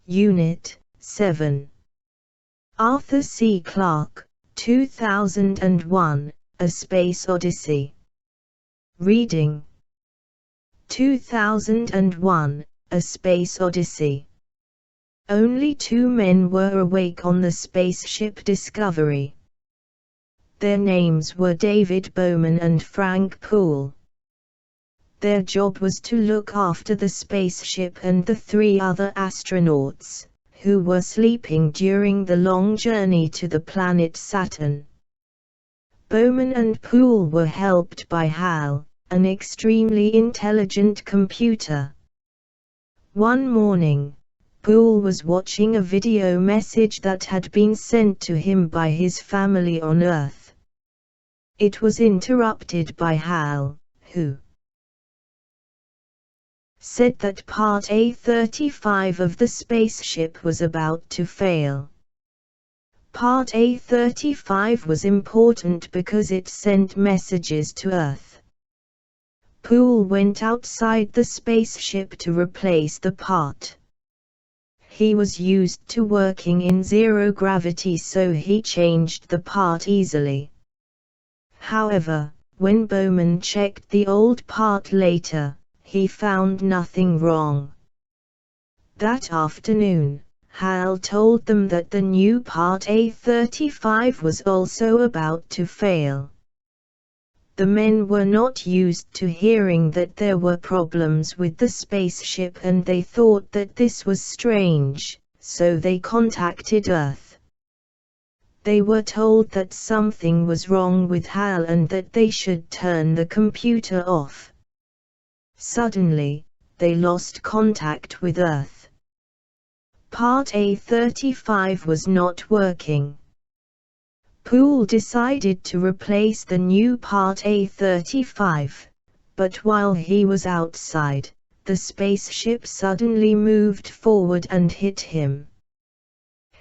Unit 7. Arthur C. Clarke, 2001, A Space Odyssey. Reading 2001, A Space Odyssey. Only 2 men were awake on the spaceship Discovery. Their names were David Bowman and Frank Poole. Their job was to look after the spaceship and the 3 other astronauts, who were sleeping during the long journey to the planet Saturn. Bowman and Poole were helped by HAL, an extremely intelligent computer. One morning, Poole was watching a video message that had been sent to him by his family on Earth. It was interrupted by HAL, who said that part A35 of the spaceship was about to fail. Part A35 was important because it sent messages to Earth. Poole went outside the spaceship to replace the part. He was used to working in zero gravity, so he changed the part easily. However, when Bowman checked the old part later, he found nothing wrong. That afternoon, HAL told them that the new part A35 was also about to fail. The men were not used to hearing that there were problems with the spaceship, and they thought that this was strange, so they contacted Earth. They were told that something was wrong with HAL and that they should turn the computer off. Suddenly, they lost contact with Earth. Part A35 was not working. Poole decided to replace the new part A35, but while he was outside, the spaceship suddenly moved forward and hit him.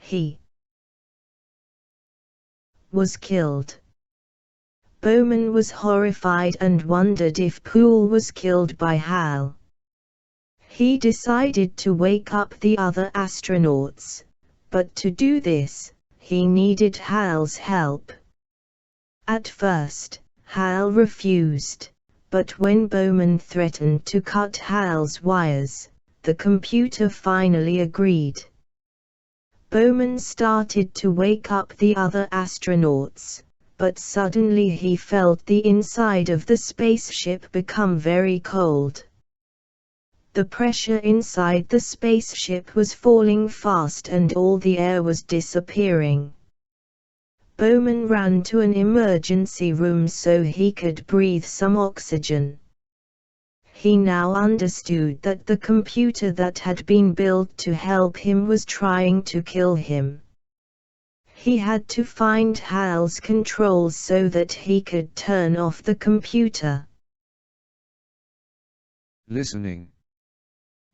He was killed. Bowman was horrified and wondered if Poole was killed by HAL. He decided to wake up the other astronauts, but to do this, he needed HAL's help. At first, HAL refused, but when Bowman threatened to cut HAL's wires, the computer finally agreed. Bowman started to wake up the other astronauts, but suddenly he felt the inside of the spaceship become very cold. The pressure inside the spaceship was falling fast and all the air was disappearing. Bowman ran to an emergency room so he could breathe some oxygen. He now understood that the computer that had been built to help him was trying to kill him. He had to find HAL's controls so that he could turn off the computer. Listening.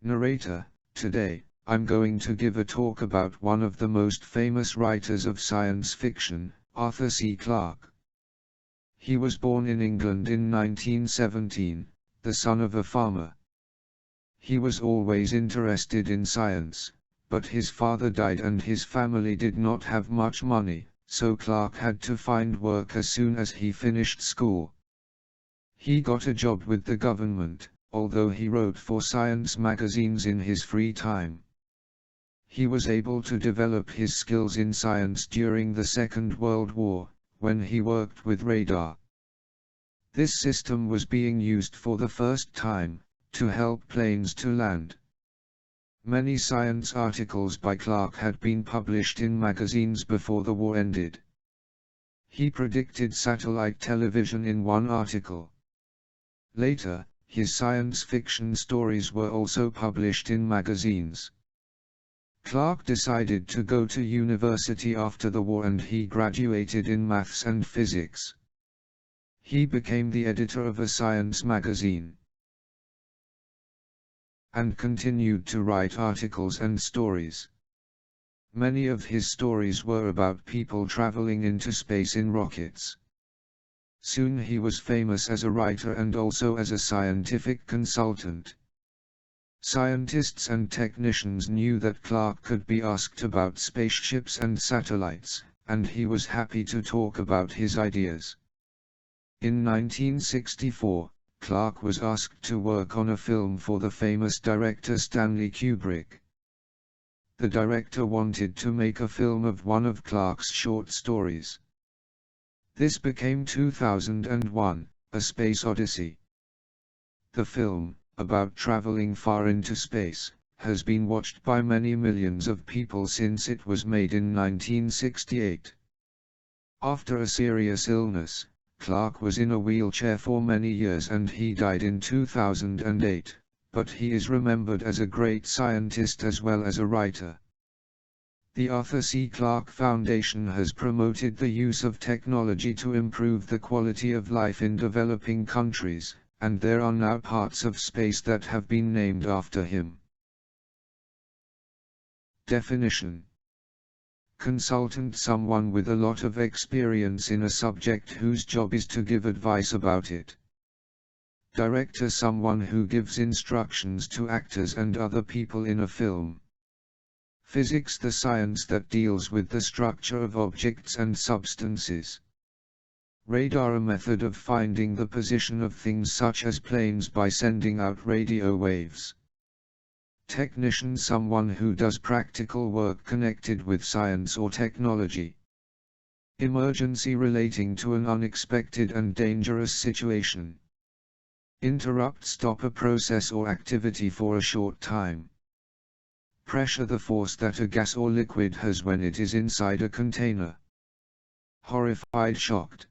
Narrator, today, I'm going to give a talk about one of the most famous writers of science fiction, Arthur C. Clarke. He was born in England in 1917, the son of a farmer. He was always interested in science, but his father died and his family did not have much money, so Clarke had to find work as soon as he finished school. He got a job with the government, although he wrote for science magazines in his free time. He was able to develop his skills in science during the Second World War, when he worked with radar. This system was being used for the first time, to help planes to land. Many science articles by Clarke had been published in magazines before the war ended. He predicted satellite television in one article. Later, his science fiction stories were also published in magazines. Clarke decided to go to university after the war and he graduated in maths and physics. He became the editor of a science magazine and continued to write articles and stories. Many of his stories were about people traveling into space in rockets. Soon he was famous as a writer and also as a scientific consultant. Scientists and technicians knew that Clarke could be asked about spaceships and satellites, and he was happy to talk about his ideas. In 1964, Clarke was asked to work on a film for the famous director Stanley Kubrick. The director wanted to make a film of one of Clarke's short stories. This became 2001, A Space Odyssey. The film, about traveling far into space, has been watched by many millions of people since it was made in 1968. After a serious illness, Clarke was in a wheelchair for many years and he died in 2008, but he is remembered as a great scientist as well as a writer. The Arthur C. Clarke Foundation has promoted the use of technology to improve the quality of life in developing countries, and there are now parts of space that have been named after him. Definition: consultant, someone with a lot of experience in a subject whose job is to give advice about it. Director, someone who gives instructions to actors and other people in a film. Physics, the science that deals with the structure of objects and substances. Radar, a method of finding the position of things such as planes by sending out radio waves. Technician, someone who does practical work connected with science or technology. Emergency, relating to an unexpected and dangerous situation. Interrupt, stop a process or activity for a short time. Pressure, the force that a gas or liquid has when it is inside a container. Horrified, shocked.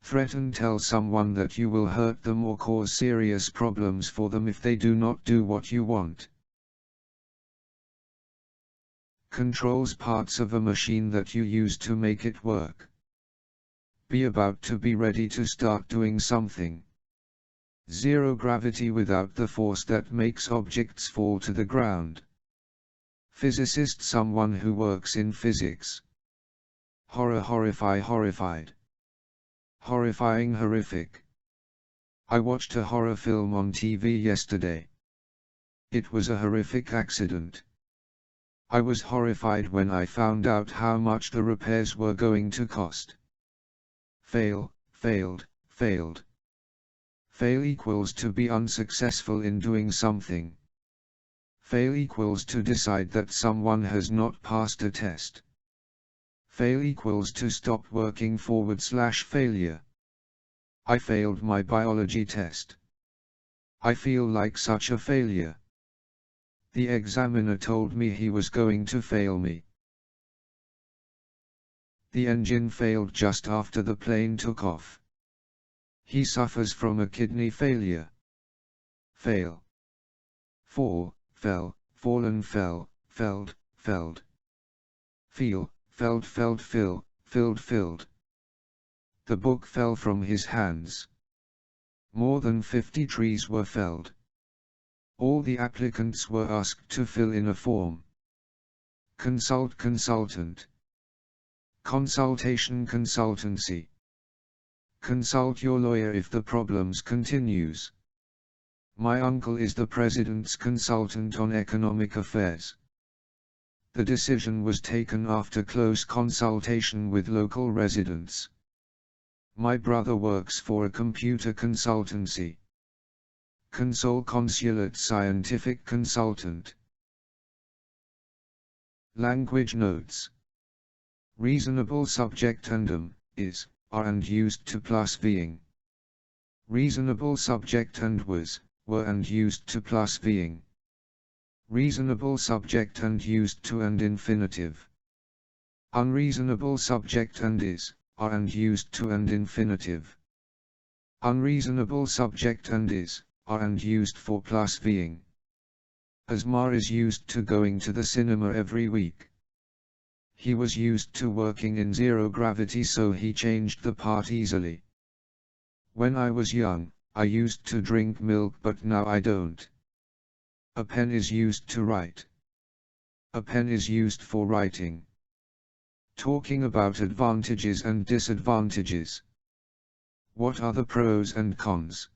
Threaten, tell someone that you will hurt them or cause serious problems for them if they do not do what you want. Controls, parts of a machine that you use to make it work. Be about to be ready to start doing something. Zero gravity, without the force that makes objects fall to the ground. Physicist, someone who works in physics. Horror, horrify, horrified. Horrifying, horrific. I watched a horror film on TV yesterday. It was a horrific accident. I was horrified when I found out how much the repairs were going to cost. Fail, failed, failed. Fail equals to be unsuccessful in doing something. Fail equals to decide that someone has not passed a test. Fail equals to stop working / failure. I failed my biology test. I feel like such a failure. The examiner told me he was going to fail me. The engine failed just after the plane took off. He suffers from a kidney failure. Fail. Fall, fell, fallen, fell, felled, felled. Feel, felt, felt, fill, filled, filled. The book fell from his hands. More than 50 trees were felled. All the applicants were asked to fill in a form. Consult, consultant. Consultation, consultancy. Consult your lawyer if the problems continues. My uncle is the president's consultant on economic affairs. The decision was taken after close consultation with local residents. My brother works for a computer consultancy. Console, consulate, scientific consultant. Language notes. Reasonable subject and is, are and used to plus being. Reasonable subject and was, were and used to plus being. Reasonable subject and used to and infinitive. Unreasonable subject and is, are and used to and infinitive. Unreasonable subject and is, are and used for plus being. Asmar is used to going to the cinema every week. He was used to working in zero gravity, so he changed the part easily. When I was young, I used to drink milk, but now I don't. A pen is used to write. A pen is used for writing. Talking about advantages and disadvantages. What are the pros and cons?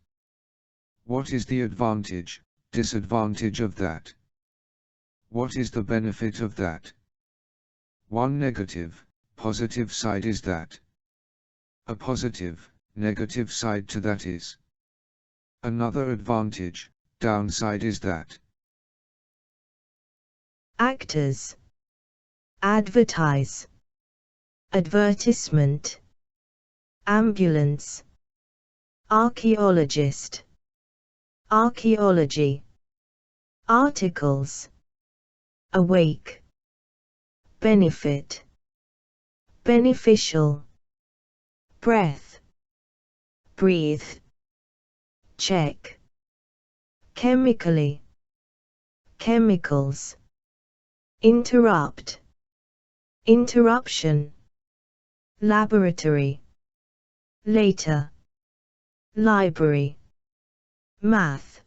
What is the advantage, disadvantage of that. What is the benefit of that? One negative, positive side is that. A positive, negative side to that is. Another advantage, downside is that. Actors. Advertise. Advertisement. Ambulance. Archaeologist. Archaeology. Articles. Awake. Benefit. Beneficial. Breath. Breathe. Check. Chemically. Chemicals. Interrupt. Interruption. Laboratory. Later. Library. Math.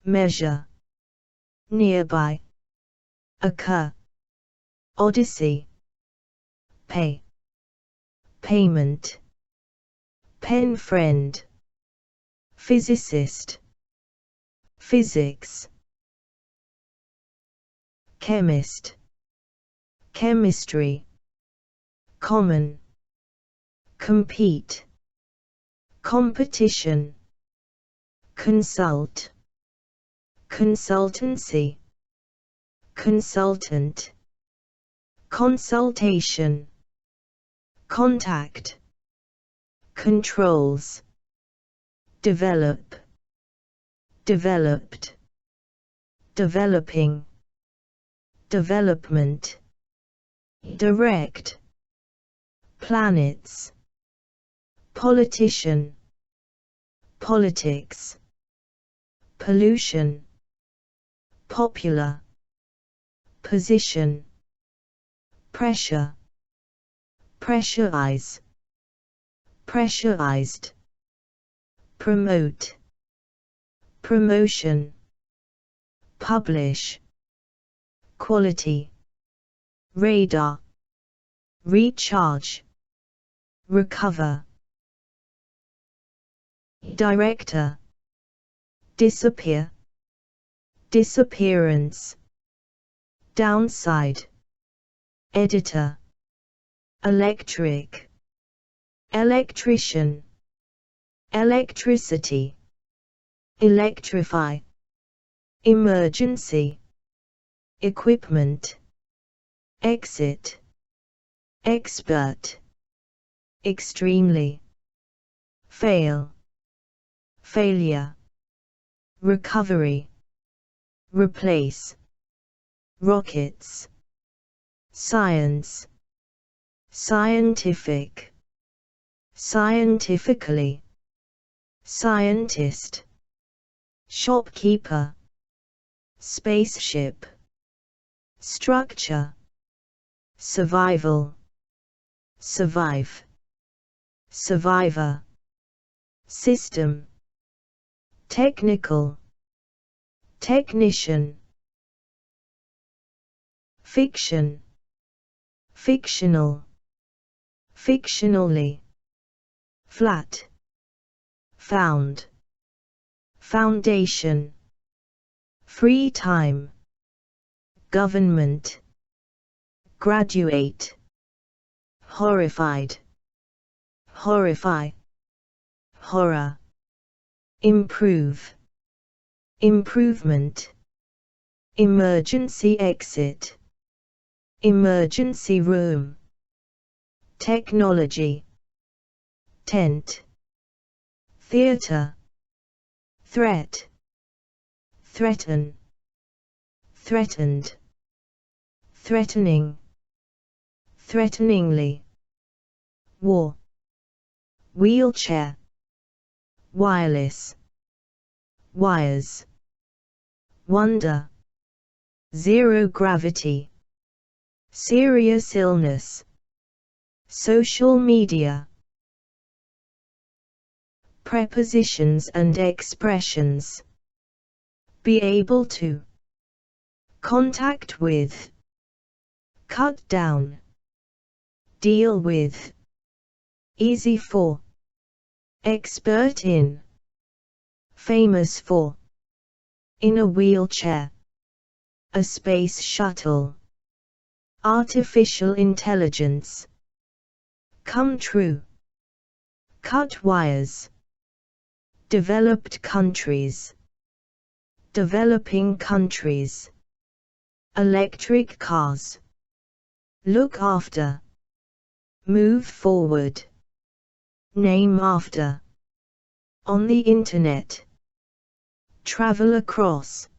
Measure. Nearby. Occur. Odyssey. Pay. Payment. Pen friend. Physicist. Physics. Chemist. Chemistry. Common. Compete. Competition. Consult. Consultancy. Consultant. Consultation. Contact. Controls. Develop. Developed. Developing. Development. Direct. Planets. Politician. Politics. Pollution. Popular. Position. Pressure. Pressurize. Pressurized. Promote. Promotion. Publish. Quality. Radar. Recharge. Recover. Director. Disappear. Disappearance. Downside. Editor. Electric. Electrician. Electricity. Electrify. Emergency. Equipment. Exit. Expert. Extremely. Fail. Failure. Recovery. Replace. Rockets. Science. Scientific. Scientifically. Scientist. Shopkeeper. Spaceship. Structure. Survival. Survive. Survivor. System. Technical. Technician. Fiction. Fictional. Fictionally. Flat. Found. Foundation. Free time. Government. Graduate. Horrified. Horrify. Horror. Improve. Improvement. Emergency exit. Emergency room. Technology. Tent. Theater. Threat. Threaten. Threatened. Threatening. Threateningly. War. Wheelchair. Wireless. Wires. Wonder. Zero gravity. Serious illness. Social media. Prepositions and expressions. Be able to. Contact with. Cut down. Deal with. Easy for. Expert in. Famous for. in a wheelchair, a space shuttle, artificial intelligence, come true, cut wires, developed countries, developing countries, electric cars, look after, move forward, name after, on the internet, travel across,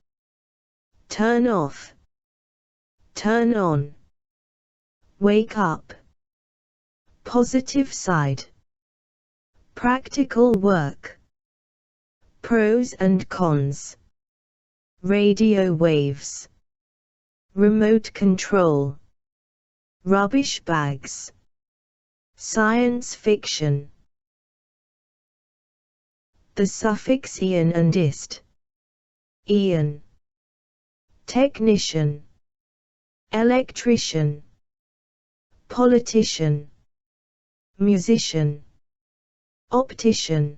turn off, turn on, wake up, positive side, practical work, pros and cons, radio waves, remote control, rubbish bags, science fiction. The suffix ian and ist. Ian, technician, electrician, politician, musician, optician,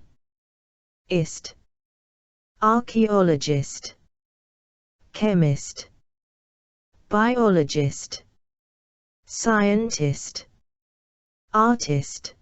ist, archaeologist, chemist, biologist, scientist, artist,